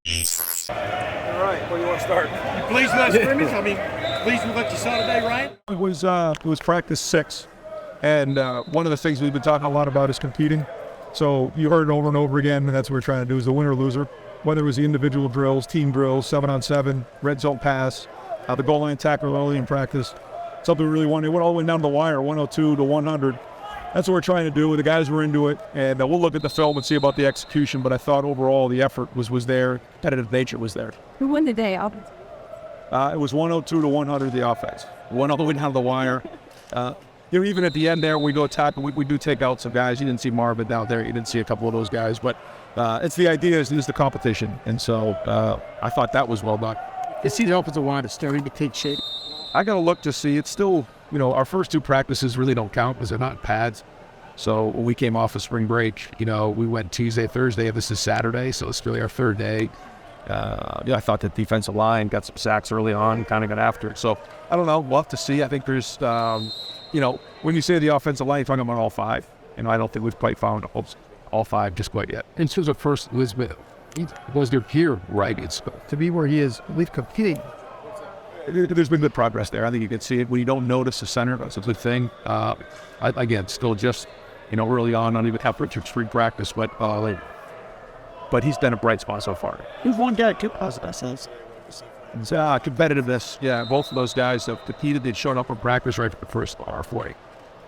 All right, where do you want to start? You pleased with that scrimmage? I mean, pleased with what you saw today, Ryan? It was practice 6, and one of the things we've been talking a lot about is competing. So you heard it over and over again, and that's what we're trying to do is the winner or loser. Whether it was the individual drills, team drills, 7-on-7, red zone pass, the goal line tackle early in practice. Something we really wanted. It went all the way down the wire, 102 to 100. That's what we're trying to do. The guys were into it, and we'll look at the film and see about the execution. But I thought overall the effort was there. Competitive nature was there. Who won the day? It was 102 to 100 the offense. Went all the way down the wire. Even at the end there, we go attack. We do take out some guys. You didn't see Marvin down there. You didn't see a couple of those guys. But it's the idea is the competition. And so I thought that was well done. You see the offensive line is starting to take shape. I got to look to see. It's still, our first 2 practices really don't count because they're not pads. So when we came off of spring break, we went Tuesday, Thursday, and this is Saturday. So it's really our 3rd day. I thought the defensive line got some sacks early on, kind of got after it. So I don't know. We'll have to see. I think there's, when you say the offensive line, you're talking about all 5. I don't think we've quite found all 5 just quite yet. In terms of first, Elizabeth, he was their peer, right? It's To be where he is, we've competed. There's been good progress there. I think you can see it. When you don't notice the center, that's a good thing. Again, still just, early on, not even have Richard's free practice, but he's done a bright spot so far. He's one guy too positive, says. Competitiveness, yeah. Both of those guys have competed. They'd shown up for practice right for the first R40.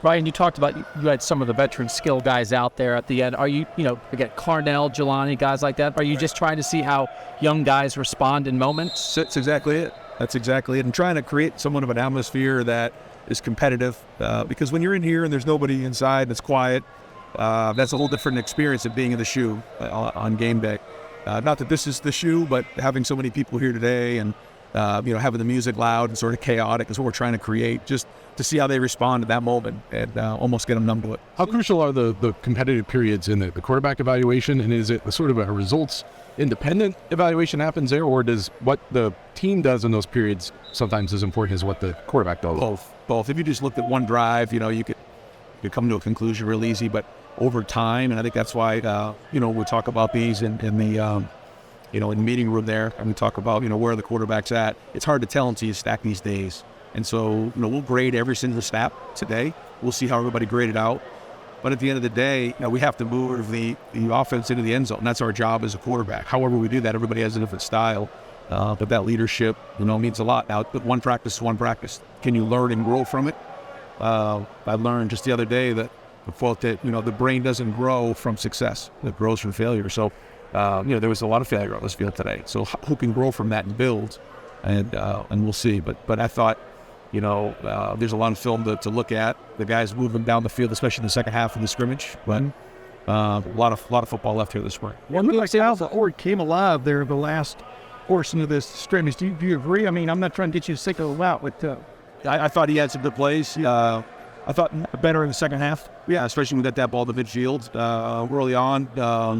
Ryan, you talked about you had some of the veteran skill guys out there at the end. Are you, again, Carnell, Jelani, guys like that? Are you just trying to see how young guys respond in moments? That's exactly it. And trying to create somewhat of an atmosphere that is competitive. Because when you're in here and there's nobody inside and it's quiet, that's a whole different experience of being in the shoe on game day. Not that this is the shoe, but having so many people here today and, having the music loud and sort of chaotic is what we're trying to create, just to see how they respond to that moment and almost get them numb to it. How crucial are the competitive periods in the quarterback evaluation? And is it sort of a results-independent evaluation happens there, or does what the team does in those periods sometimes as important as what the quarterback does? Both. If you just looked at one drive, you could come to a conclusion real easy, but over time, and I think that's why, we talk about these in the, in the meeting room there, and we talk about, where the quarterback's at. It's hard to tell until you stack these days. And so, we'll grade every single snap today. We'll see how everybody graded out. But at the end of the day, we have to move the offense into the end zone. That's our job as a quarterback. However we do that, everybody has a different style. But that leadership, means a lot. Now, one practice is one practice. Can you learn and grow from it? I learned just the other day that the brain doesn't grow from success. It grows from failure. So, there was a lot of failure on this field today. So who can grow from that and build? And we'll see. But I thought, there's a lot of film to look at. The guys moving down the field, especially in the second half of the scrimmage. But a lot of football left here this spring. Well, it looked like Alpha Ord came alive there the last portion of this scrimmage. Do you agree? I mean, I'm not trying to get you to signal out, but I thought he had some good plays. I thought better in the second half. Yeah, especially when we got that ball to midfield early on.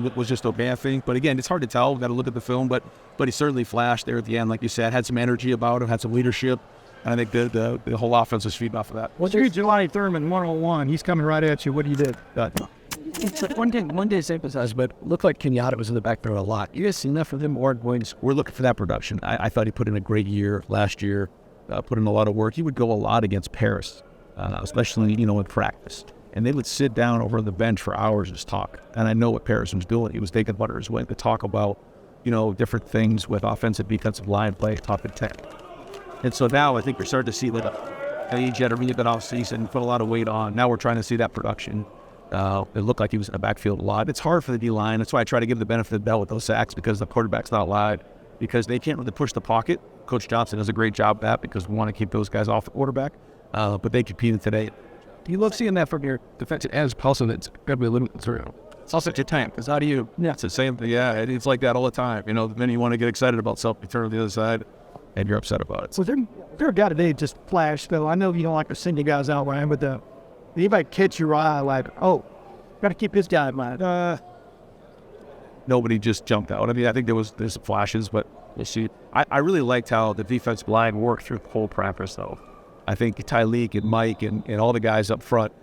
It was just okay, I think. But again, it's hard to tell. We've got to look at the film. But he certainly flashed there at the end, like you said. Had some energy about him, had some leadership. And I think the whole offense was feeding off of that. What's your Jelani Thurman 101? He's coming right at you. What do you do? It's like one day to emphasize, but it looked like Kenyatta was in the back there a lot. You guys see enough of him or going? We're looking for that production. I thought he put in a great year last year, put in a lot of work. He would go a lot against Paris, especially, in practice. And they would sit down over the bench for hours and just talk. And I know what Paris was doing. He was taking Butter's way to talk about, different things with offensive, defensive line play, top and tech. And so now I think we're starting to see that he had a really good offseason, put a lot of weight on. Now we're trying to see that production. It looked like he was in the backfield a lot. It's hard for the D-line. That's why I try to give the benefit of the doubt with those sacks, because the quarterback's not live, because they can't really push the pocket. Coach Johnson does a great job of that because we want to keep those guys off the quarterback. But they competed today. Do you love seeing that from your defensive ends? Paulson, it's got to be a little concern. It's also your time, because how do you? Yeah, it's the same thing. Yeah, it's like that all the time. Then you want to get excited about something, you turn to the other side, and you're upset about it. So there a guy today just flashed, though. I know you don't like to send you guys out, Ryan, but did anybody catch your eye like, got to keep this guy in mind? Nobody just jumped out. I mean, I think there's some flashes, but you see, I really liked how the defensive line worked through the whole practice, though. I think Tyleek and Mike and all the guys up front,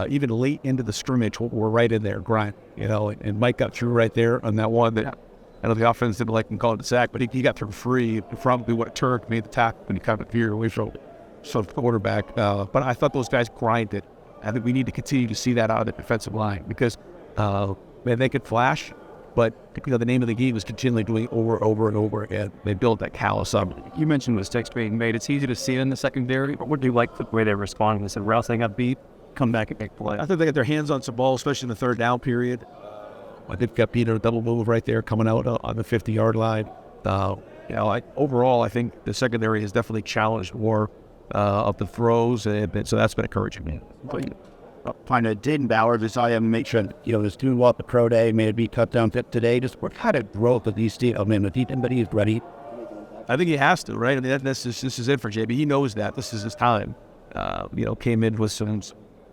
even late into the scrimmage, were right in there, grind, and Mike got through right there on that one that I know the offense didn't like him calling it a sack, but he got through free. He probably would have turned, made the tackle, and he kind of veered away from the quarterback. But I thought those guys grinded. I think we need to continue to see that out of the defensive line because, man, they could flash, but the name of the game is continually doing over and over and over again. They build that callous up. You mentioned mistakes being made. It's easy to see it in the secondary, but what do you like the way they respond? They said, Rouse, they got beat, come back and make play. I think they got their hands on some ball, especially in the third down period. I think got beat in a double move right there coming out on the 50-yard line. Overall, I think the secondary has definitely challenged more of the throws, and so that's been encouraging. Kind of did Bauer this I am make sure this doing well at the pro day, maybe cut down fit today. Just what kind of growth of these teams? I mean, if anybody is ready. I think he has to, right? I mean, this is it for JB. He knows that this is his time. Came in with some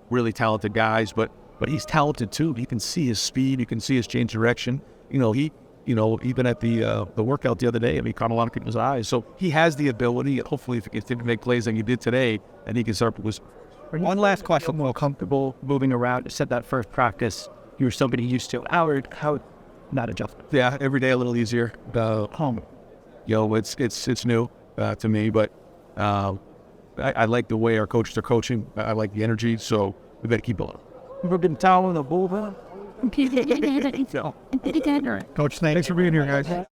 really talented guys, but he's talented too. He can see his speed. You can see his change direction. Even at the workout the other day, he caught a lot of people's eyes. So he has the ability, and hopefully if he can make plays like he did today, then he can start with. One last question. More comfortable moving around. You said that first practice, you were somebody used to. How not adjustment? Yeah, every day a little easier. It's new to me, but I like the way our coaches are coaching. I like the energy, so we better keep it. Ever been toweling the bullpen? Coach, thanks for being here, guys.